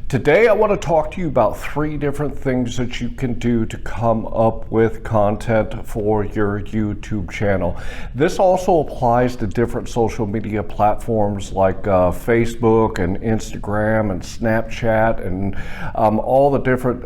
Today I want to talk to you about 3 different things that you can do to come up with content for your YouTube channel. This also applies to different social media platforms like Facebook and Instagram and Snapchat and all the different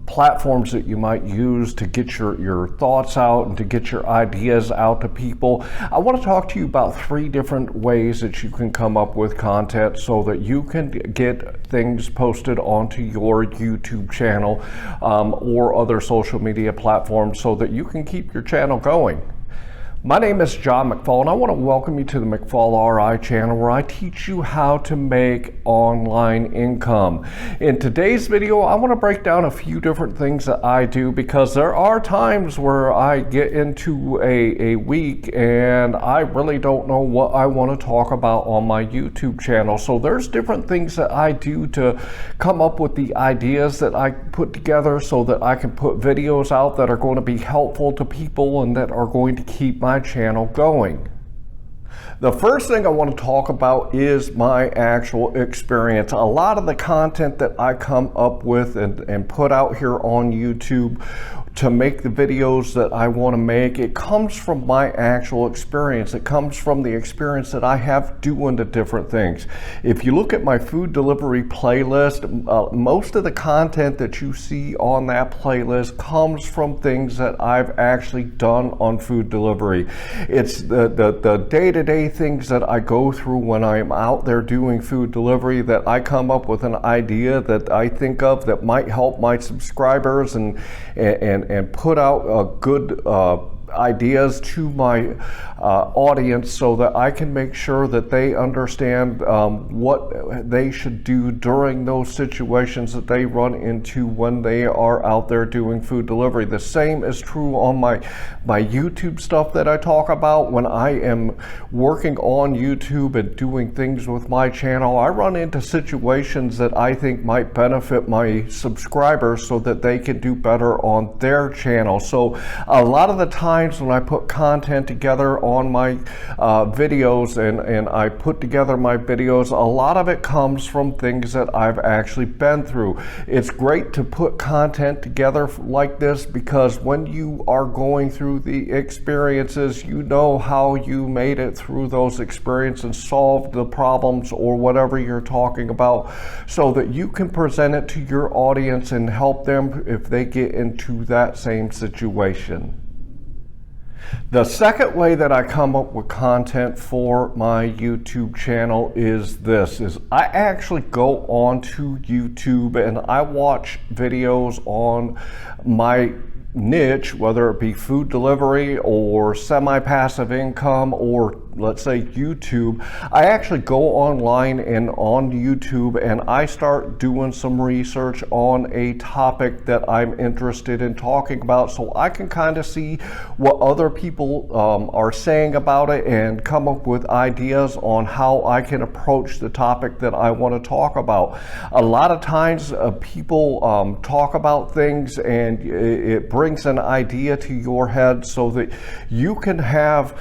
platforms that you might use to get your thoughts out and to get your ideas out to people. I want to talk to you about 3 different ways that you can come up with content so that you can get things posted onto your YouTube channel or other social media platforms so that you can keep your channel going. My name is John McFall, and I want to welcome you to the McFallRI channel, where I teach you how to make online income. In today's video, I want to break down a few different things that I do, because there are times where I get into a week and I really don't know what I want to talk about on my YouTube channel. So there's different things that I do to come up with the ideas that I put together so that I can put videos out that are going to be helpful to people and that are going to keep my channel going. The first thing I want to talk about is my actual experience. A lot of the content that I come up with and put out here on YouTube to make the videos that I want to make, it comes from my actual experience. It comes from the experience that I have doing the different things. If you look at my food delivery playlist, most of the content that you see on that playlist comes from things that I've actually done on food delivery. It's the day-to-day things that I go through when I'm out there doing food delivery, that I come up with an idea that I think of that might help my subscribers and put out good ideas to my audience so that I can make sure that they understand what they should do during those situations that they run into when they are out there doing food delivery. The same is true on my YouTube stuff that I talk about. When I am working on YouTube and doing things with my channel, I run into situations that I think might benefit my subscribers so that they can do better on their channel. So a lot of the times when I put content together on my videos and I put together my videos, a lot of it comes from things that I've actually been through. It's great to put content together like this, because when you are going through the experiences, you know how you made it through those experiences and solved the problems or whatever you're talking about, so that you can present it to your audience and help them if they get into that same situation. The second way that I come up with content for my YouTube channel is I actually go onto YouTube and I watch videos on my niche, whether it be food delivery or semi-passive income or let's say YouTube. I actually go online and on YouTube and I start doing some research on a topic that I'm interested in talking about, so I can kind of see what other people are saying about it and come up with ideas on how I can approach the topic that I want to talk about. A lot of times people talk about things and it brings an idea to your head so that you can have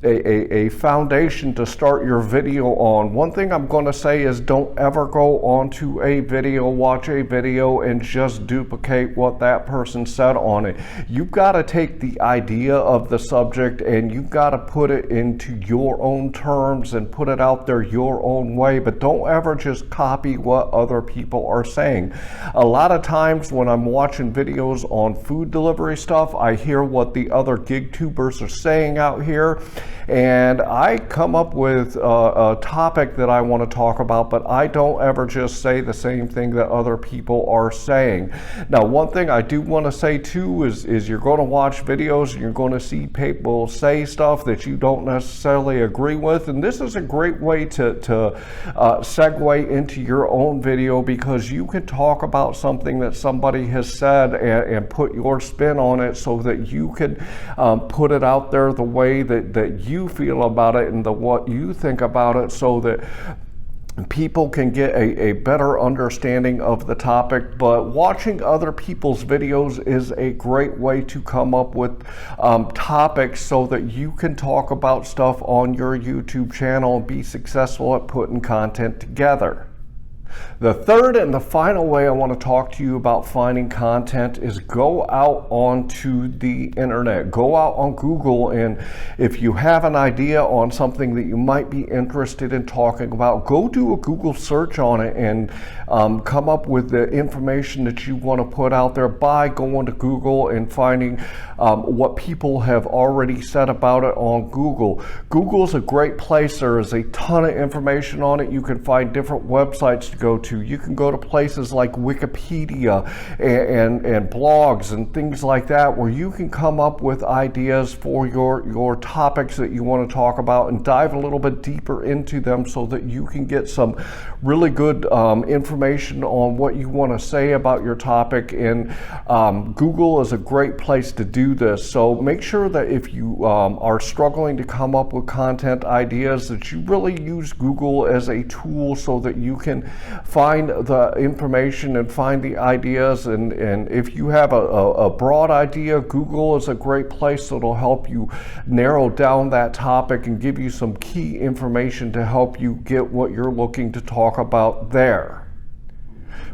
a foundation to start your video on. One thing I'm going to say is don't ever go onto a video, watch a video, and just duplicate what that person said on it. You've got to take the idea of the subject and you've got to put it into your own terms and put it out there your own way, but don't ever just copy what other people are saying. A lot of times when I'm watching videos on food delivery stuff, I hear what the other gig tubers are saying out here, and I come up with a topic that I want to talk about, but I don't ever just say the same thing that other people are saying. Now, one thing I do want to say too is you're going to watch videos and you're going to see people say stuff that you don't necessarily agree with, and this is a great way to segue into your own video, because you can talk about something that somebody has said and put your spin on it so that you can put it out there the way that you feel about it and what you think about it, so that people can get a better understanding of the topic. But watching other people's videos is a great way to come up with topics so that you can talk about stuff on your YouTube channel and be successful at putting content together. The third and the final way I want to talk to you about finding content is go out onto the internet. Go out on Google, and if you have an idea on something that you might be interested in talking about, go do a Google search on it and come up with the information that you want to put out there by going to Google and finding what people have already said about it on Google. Google's a great place. There is a ton of information on it. You can find different websites to go to. You can go to places like Wikipedia and blogs and things like that, where you can come up with ideas for your topics that you want to talk about and dive a little bit deeper into them so that you can get some really good information on what you want to say about your topic. And Google is a great place to do this. So make sure that if you are struggling to come up with content ideas, that you really use Google as a tool so that you can find the information and find the ideas. And if you have a broad idea, Google is a great place that'll help you narrow down that topic and give you some key information to help you get what you're looking to talk about there.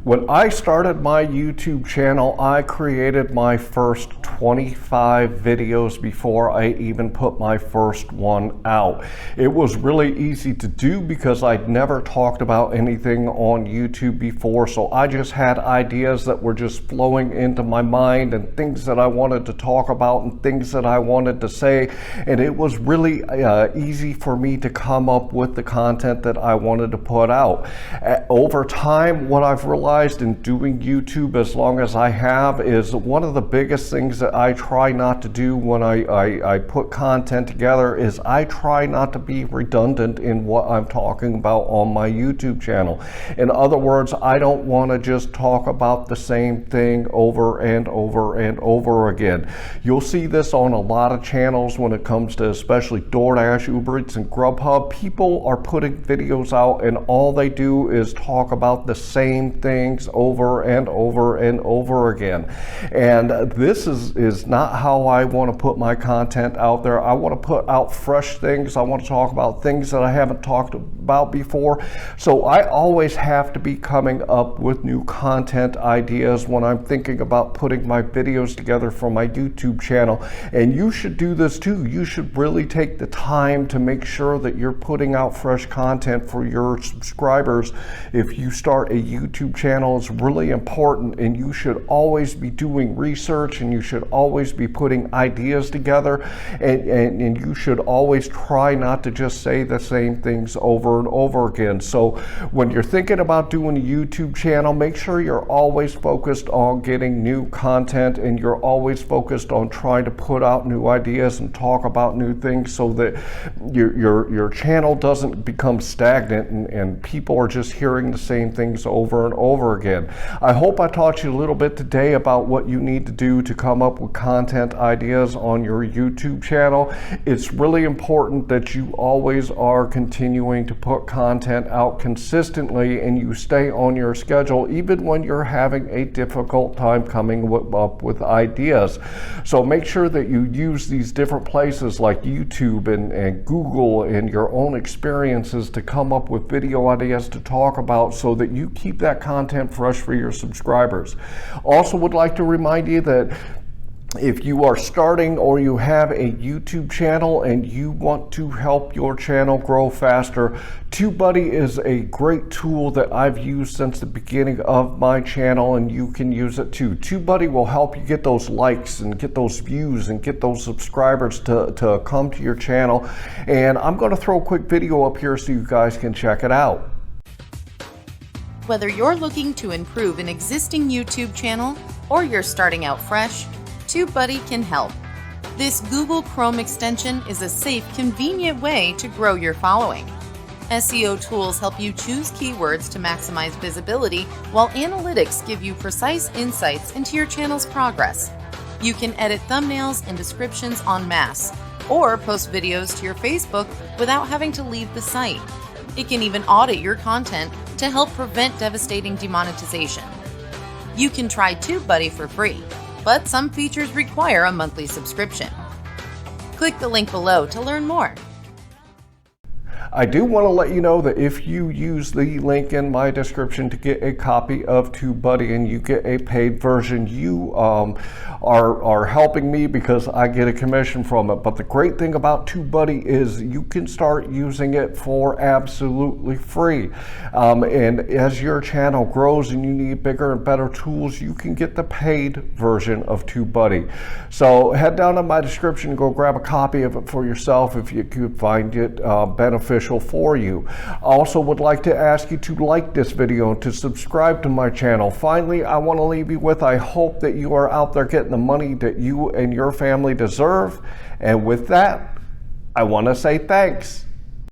When I started my YouTube channel, I created my first 25 videos before I even put my first one out. It was really easy to do because I'd never talked about anything on YouTube before, so I just had ideas that were just flowing into my mind and things that I wanted to talk about and things that I wanted to say, and it was really easy for me to come up with the content that I wanted to put out. Over time, what I've realized in doing YouTube as long as I have is one of the biggest things that I try not to do when I put content together is I try not to be redundant in what I'm talking about on my YouTube channel. In other words, I don't want to just talk about the same thing over and over and over again. You'll see this on a lot of channels when it comes to especially DoorDash, Uber Eats, and Grubhub. People are putting videos out and all they do is talk about the same things over and over and over again. And this is not how I want to put my content out there. I want to put out fresh things. I want to talk about things that I haven't talked about before. So I always have to be coming up with new content ideas when I'm thinking about putting my videos together for my YouTube channel. And you should do this too. You should really take the time to make sure that you're putting out fresh content for your subscribers. If you start a YouTube channel, is really important, and you should always be doing research, and you should always be putting ideas together, and you should always try not to just say the same things over and over again. So when you're thinking about doing a YouTube channel, make sure you're always focused on getting new content, and you're always focused on trying to put out new ideas and talk about new things so that your channel doesn't become stagnant and people are just hearing the same things over and over again. I hope I taught you a little bit today about what you need to do to come up with content ideas on your YouTube channel. It's really important that you always are continuing to put content out consistently and you stay on your schedule even when you're having a difficult time coming up with ideas. So make sure that you use these different places like YouTube and Google and your own experiences to come up with video ideas to talk about so that you keep that content fresh for your subscribers. Also would like to remind you that if you are starting or you have a YouTube channel and you want to help your channel grow faster, TubeBuddy is a great tool that I've used since the beginning of my channel, and you can use it too. TubeBuddy will help you get those likes and get those views and get those subscribers to come to your channel. And I'm going to throw a quick video up here so you guys can check it out. Whether you're looking to improve an existing YouTube channel or you're starting out fresh, TubeBuddy can help. This Google Chrome extension is a safe, convenient way to grow your following. SEO tools help you choose keywords to maximize visibility, while analytics give you precise insights into your channel's progress. You can edit thumbnails and descriptions en masse, or post videos to your Facebook without having to leave the site. It can even audit your content to help prevent devastating demonetization. You can try TubeBuddy for free, but some features require a monthly subscription. Click the link below to learn more. I do want to let you know that if you use the link in my description to get a copy of TubeBuddy and you get a paid version, you are helping me because I get a commission from it. But the great thing about TubeBuddy is you can start using it for absolutely free. And as your channel grows and you need bigger and better tools, you can get the paid version of TubeBuddy. So head down to my description and go grab a copy of it for yourself if you could find it beneficial for you. Also would like to ask you to like this video and to subscribe to my channel. Finally, I want to leave you with, I hope that you are out there getting the money that you and your family deserve. And with that, I want to say thanks.